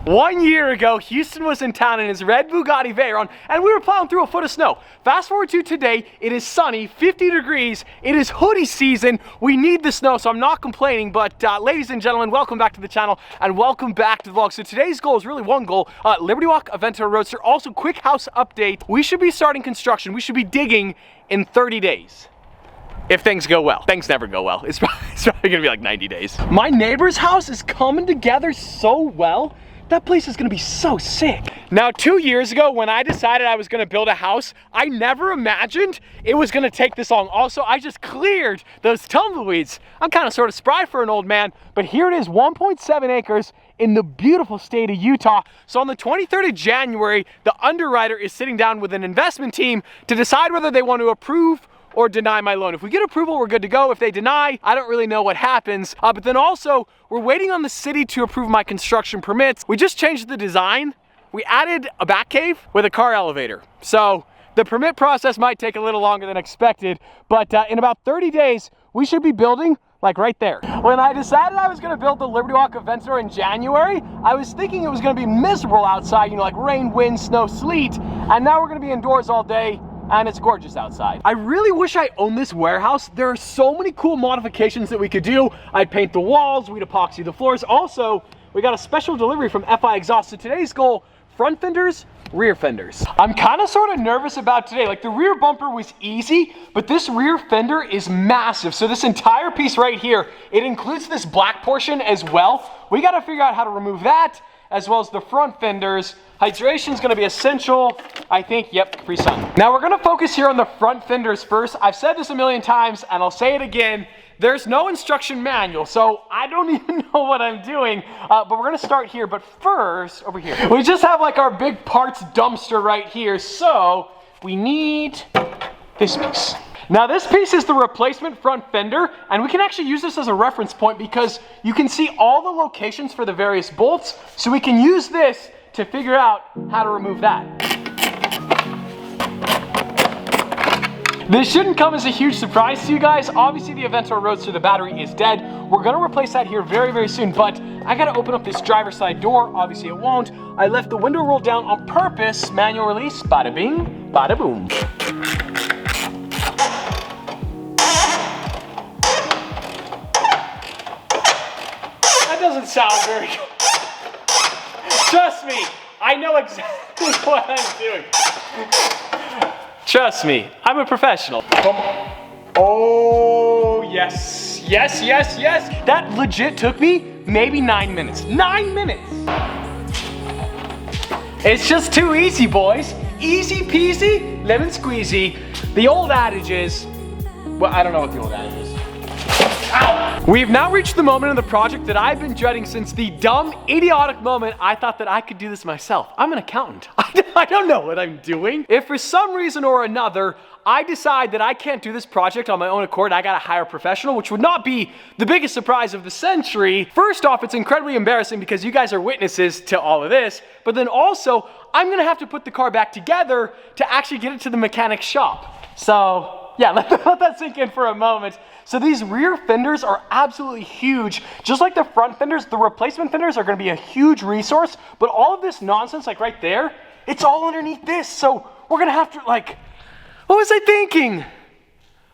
1 year ago, Houston was in town in his red Bugatti Veyron, and we were plowing through a foot of snow. Fast forward to today, it is sunny, 50 degrees, it is hoodie season. We need the snow, so I'm not complaining, but ladies and gentlemen, welcome back to the channel, and welcome back to the vlog. So today's goal is really one goal, Liberty Walk, Aventador Roadster. Also, quick house update. We should be starting construction. We should be digging in 30 days. If things go well. Things never go well. It's probably gonna be like 90 days. My neighbor's house is coming together so well. That place is gonna be so sick. Now, 2 years ago, when I decided I was gonna build a house, I never imagined it was gonna take this long. Also, I just cleared those tumbleweeds. I'm kind of sort of spry for an old man, but here it is, 1.7 acres in the beautiful state of Utah. So on the 23rd of January, the underwriter is sitting down with an investment team to decide whether they want to approve or deny my loan. If we get approval, we're good to go. If they deny, I don't really know what happens. But then also, we're waiting on the city to approve my construction permits. We just changed the design. We added a back cave with a car elevator. So the permit process might take a little longer than expected, but in about 30 days, we should be building like right there. When I decided I was gonna build the Liberty Walk Aventador in January, I was thinking it was gonna be miserable outside, you know, like rain, wind, snow, sleet, and now we're gonna be indoors all day, and it's gorgeous outside. I really wish I owned this warehouse. There are so many cool modifications that we could do. I'd paint the walls, we'd epoxy the floors. Also, we got a special delivery from FI Exhaust. So today's goal, front fenders, rear fenders. I'm kind of sort of nervous about today. Like the rear bumper was easy, but this rear fender is massive. So this entire piece right here, it includes this black portion as well. We got to figure out how to remove that, as well as the front fenders. Hydration is going to be essential, I think. Yep, free sun. Now we're going to focus here on the front fenders first. I've said this a million times and I'll say it again. There's no instruction manual, so I don't even know what I'm doing, but we're going to start here. But first, over here, we just have like our big parts dumpster right here, so we need this piece. Now this piece is the replacement front fender, and we can actually use this as a reference point because you can see all the locations for the various bolts, so we can use this to figure out how to remove that. This shouldn't come as a huge surprise to you guys. Obviously the Aventador Roadster, the battery is dead. We're gonna replace that here very, very soon, but I gotta open up this driver's side door. Obviously it won't. I left the window rolled down on purpose. Manual release, bada bing, bada boom. That doesn't sound very good. Trust me, I know exactly what I'm doing. Trust me, I'm a professional. Oh, yes, yes, yes, yes. That legit took me maybe 9 minutes. 9 minutes. It's just too easy, boys. Easy peasy, lemon squeezy. The old adage is, well, I don't know what the old adage is. Ow. We've now reached the moment in the project that I've been dreading since the dumb, idiotic moment I thought that I could do this myself. I'm an accountant. I don't know what I'm doing. If for some reason or another, I decide that I can't do this project on my own accord, I gotta hire a professional, which would not be the biggest surprise of the century. First off, it's incredibly embarrassing because you guys are witnesses to all of this, but then also, I'm gonna have to put the car back together to actually get it to the mechanic's shop. So, yeah, let that sink in for a moment. So these rear fenders are absolutely huge. Just like the front fenders, the replacement fenders are gonna be a huge resource, but all of this nonsense, like right there, it's all underneath this. So we're gonna have to, like, what was I thinking?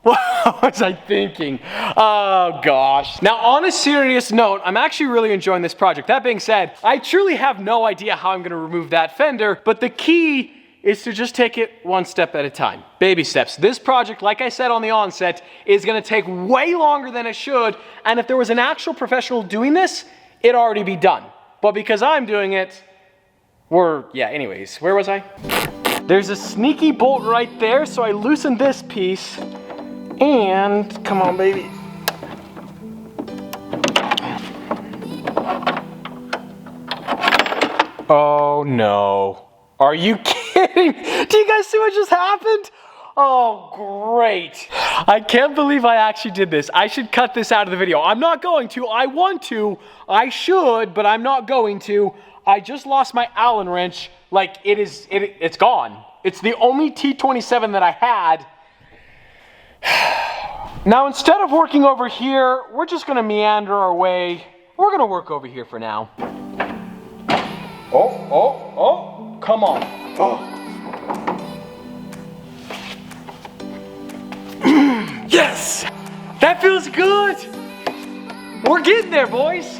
What was I thinking? Oh gosh. Now on a serious note, I'm actually really enjoying this project. That being said, I truly have no idea how I'm gonna remove that fender, but the key is to just take it one step at a time. Baby steps. This project, like I said on the onset, is gonna take way longer than it should, and if there was an actual professional doing this, it'd already be done. But because I'm doing it, anyways, where was I? There's a sneaky bolt right there, so I loosened this piece, and come on, baby. Oh no. Are you kidding? Do you guys see what just happened? Oh, great. I can't believe I actually did this. I should cut this out of the video. I'm not going to. I want to. I should, but I'm not going to. I just lost my Allen wrench. Like, it's gone. It's the only T27 that I had. Now, instead of working over here, we're just gonna meander our way. We're gonna work over here for now. Oh, come on. Oh. Yes! That feels good! We're getting there, boys.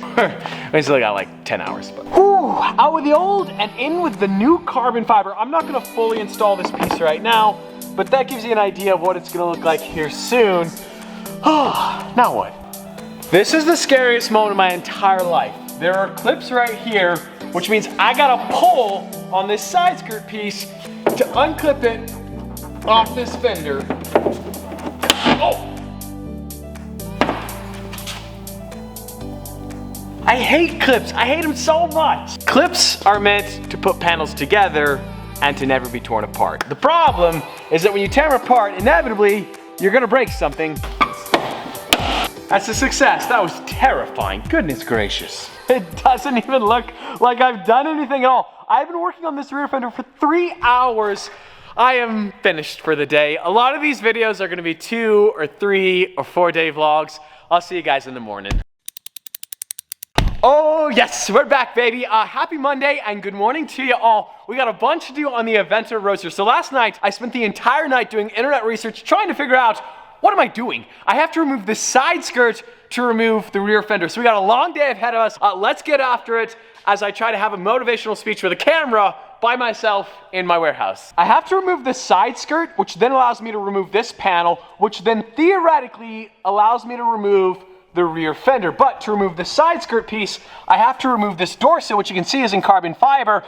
We still got like 10 hours. But. Whew, out with the old and in with the new carbon fiber. I'm not gonna fully install this piece right now, but that gives you an idea of what it's gonna look like here soon. Now what? This is the scariest moment of my entire life. There are clips right here, which means I gotta pull on this side skirt piece to unclip it off this fender. Oh! I hate clips. I hate them so much. Clips are meant to put panels together and to never be torn apart. The problem is that when you tear them apart, inevitably, you're gonna break something. That's a success. That was terrifying. Goodness gracious. It doesn't even look like I've done anything at all. I've been working on this rear fender for 3 hours. I am finished for the day. A lot of these videos are gonna be 2 or 3 or 4 day vlogs. I'll see you guys in the morning. Oh yes, we're back, baby. Happy Monday and good morning to you all. We got a bunch to do on the Aventa Roadster. So last night, I spent the entire night doing internet research, trying to figure out, what am I doing? I have to remove the side skirt to remove the rear fender. So we got a long day ahead of us. Let's get after it as I try to have a motivational speech with a camera by myself in my warehouse. I have to remove the side skirt, which then allows me to remove this panel, which then theoretically allows me to remove the rear fender. But to remove the side skirt piece, I have to remove this door sill, which you can see is in carbon fiber.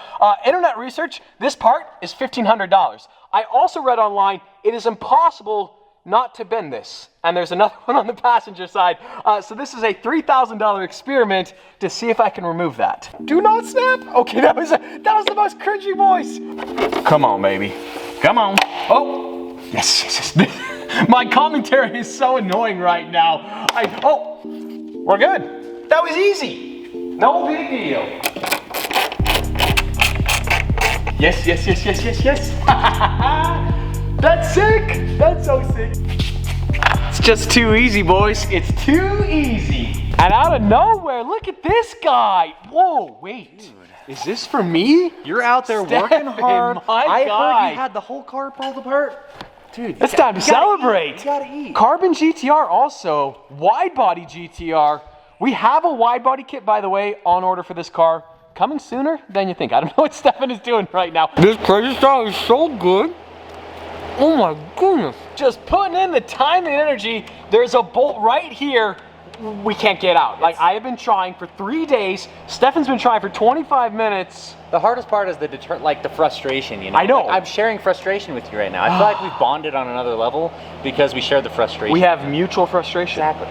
Internet research, this part is $1,500. I also read online, it is impossible not to bend this. And there's another one on the passenger side. So this is a $3,000 experiment to see if I can remove that. Do not snap. Okay, that was the most cringy voice. Come on, baby. Come on. Oh, yes. My commentary is so annoying right now. Oh, we're good. That was easy. No big deal. Yes. That's sick. That's so sick. It's just too easy, boys. It's too easy. And out of nowhere, look at this guy. Whoa, wait. Dude. Is this for me? You're out there working hard. I heard you had the whole car pulled apart. Dude, it's time to celebrate. You gotta eat. Carbon GTR also, wide body GTR. We have a wide body kit, by the way, on order for this car. Coming sooner than you think. I don't know what Stefan is doing right now. This crazy style is so good. Oh my goodness. Just putting in the time and energy. There's a bolt right here. We can't get out. Like, I have been trying for 3 days. Stefan's been trying for 25 minutes. The hardest part is the frustration, you know? I know. Like, I'm sharing frustration with you right now. I feel like we've bonded on another level because we share the frustration. We have mutual frustration. Exactly.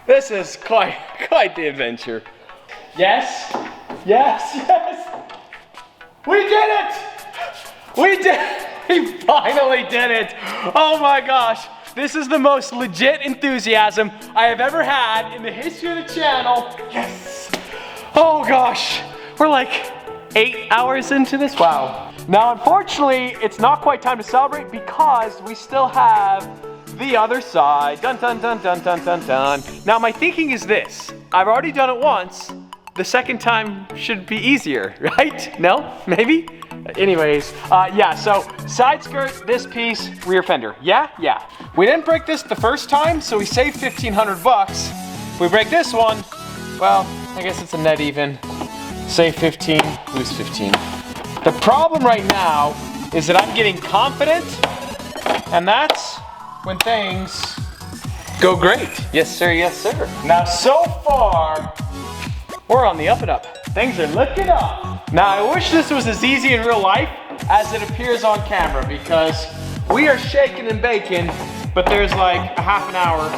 This is quite the adventure. Yes. We did it! We finally did it! Oh my gosh. This is the most legit enthusiasm I have ever had in the history of the channel. Yes! Oh gosh. We're like 8 hours into this. Wow. Now, unfortunately, it's not quite time to celebrate because we still have the other side. Dun, dun, dun, dun, dun, dun, dun. Now, my thinking is this. I've already done it once. The second time should be easier, right? No? Maybe? Anyways, yeah, so side skirt, this piece, rear fender. Yeah. We didn't break this the first time, so we saved 1,500 bucks. If we break this one, well, I guess it's a net even. Save 15, lose 15. The problem right now is that I'm getting confident, and that's when things go great. Yes, sir. Now, so far, we're on the up and up. Things are looking up. Now, I wish this was as easy in real life as it appears on camera because we are shaking and baking, but there's like a half an hour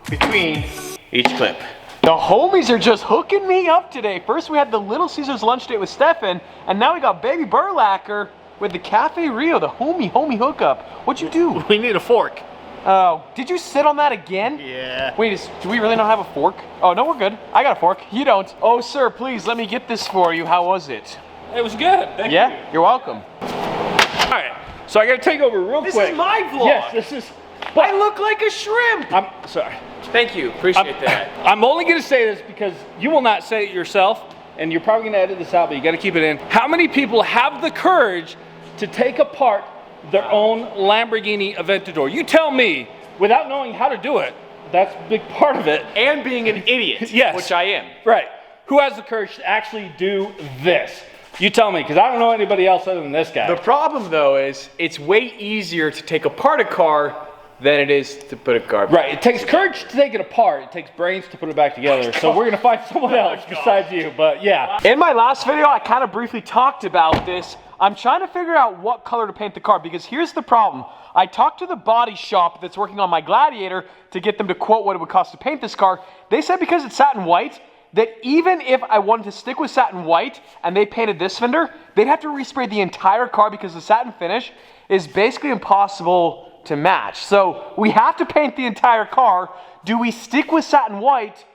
between each clip. The homies are just hooking me up today. First, we had the Little Caesars lunch date with Stefan, and now we got Baby Burlacker with the Cafe Rio, the homie hookup. What'd you do? We need a fork. Oh, did you sit on that again? Yeah. Wait, do we really not have a fork? Oh, no, we're good. I got a fork. You don't. Oh, sir, please, let me get this for you. How was it? It was good. Thank you. You're welcome. All right, so I gotta take over real quick. This is my vlog. Yes, I look like a shrimp. I'm sorry. Thank you, appreciate that. I'm only gonna say this because you will not say it yourself, and you're probably gonna edit this out, but you gotta keep it in. How many people have the courage to take apart their own Lamborghini Aventador? You tell me, without knowing how to do it. That's a big part of it. And being an idiot, yes. which I am. Right. Who has the courage to actually do this? You tell me, because I don't know anybody else other than this guy. The problem though is, it's way easier to take apart a car than it is to put a car back. Right, it takes courage to take it apart. It takes brains to put it back together. So we're gonna find someone else besides you, but yeah. In my last video, I kind of briefly talked about this. I'm trying to figure out what color to paint the car because here's the problem. I talked to the body shop that's working on my Gladiator to get them to quote what it would cost to paint this car. They said because it's satin white, that even if I wanted to stick with satin white and they painted this fender, they'd have to respray the entire car because the satin finish is basically impossible to match. So we have to paint the entire car. Do we stick with satin white?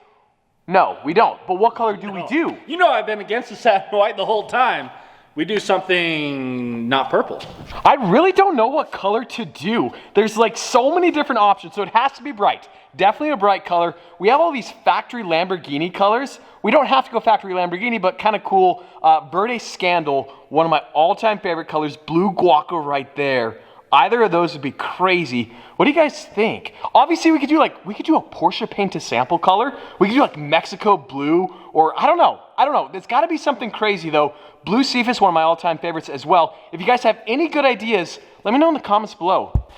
No, we don't. But what color do we do? You know I've been against the satin white the whole time. We do something not purple. I really don't know what color to do. There's like so many different options, so it has to be bright. Definitely a bright color. We have all these factory Lamborghini colors. We don't have to go factory Lamborghini, but kind of cool. Verde Scandal, one of my all-time favorite colors. Blue Guaco right there. Either of those would be crazy. What do you guys think? Obviously, we could do a Porsche paint to sample color. We could do like Mexico blue, or I don't know. There's got to be something crazy though. Blue Cephas, one of my all-time favorites as well. If you guys have any good ideas, let me know in the comments below.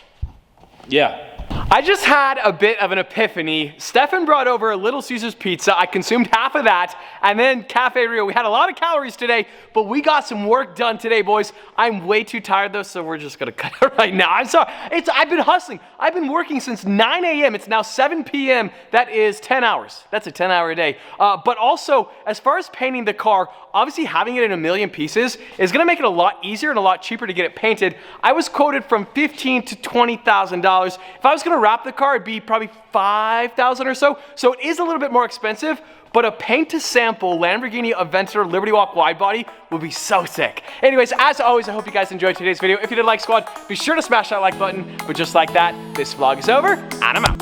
Yeah. I just had a bit of an epiphany. Stefan brought over a Little Caesars pizza. I consumed half of that. And then Cafe Rio. We had a lot of calories today, but we got some work done today, boys. I'm way too tired though, so we're just gonna cut it right now. I'm sorry. I've been hustling. I've been working since 9 a.m. It's now 7 p.m. That is 10 hours. That's a 10-hour day. But also, as far as painting the car, obviously having it in a million pieces is gonna make it a lot easier and a lot cheaper to get it painted. I was quoted from $15,000 to $20,000. If I was gonna wrap the car, it'd be probably $5,000 or so. So it is a little bit more expensive, but a paint to sample Lamborghini Aventador Liberty Walk wide body would be so sick. Anyways, as always, I hope you guys enjoyed today's video. If you did like squad, be sure to smash that like button. But just like that, this vlog is over, and I'm out.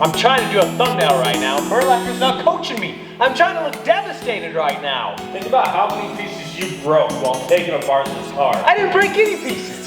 I'm trying to do a thumbnail right now. Burlacker's not coaching me. I'm trying to look devastated right now. Think about how many pieces you broke while taking apart this car. I didn't break any pieces.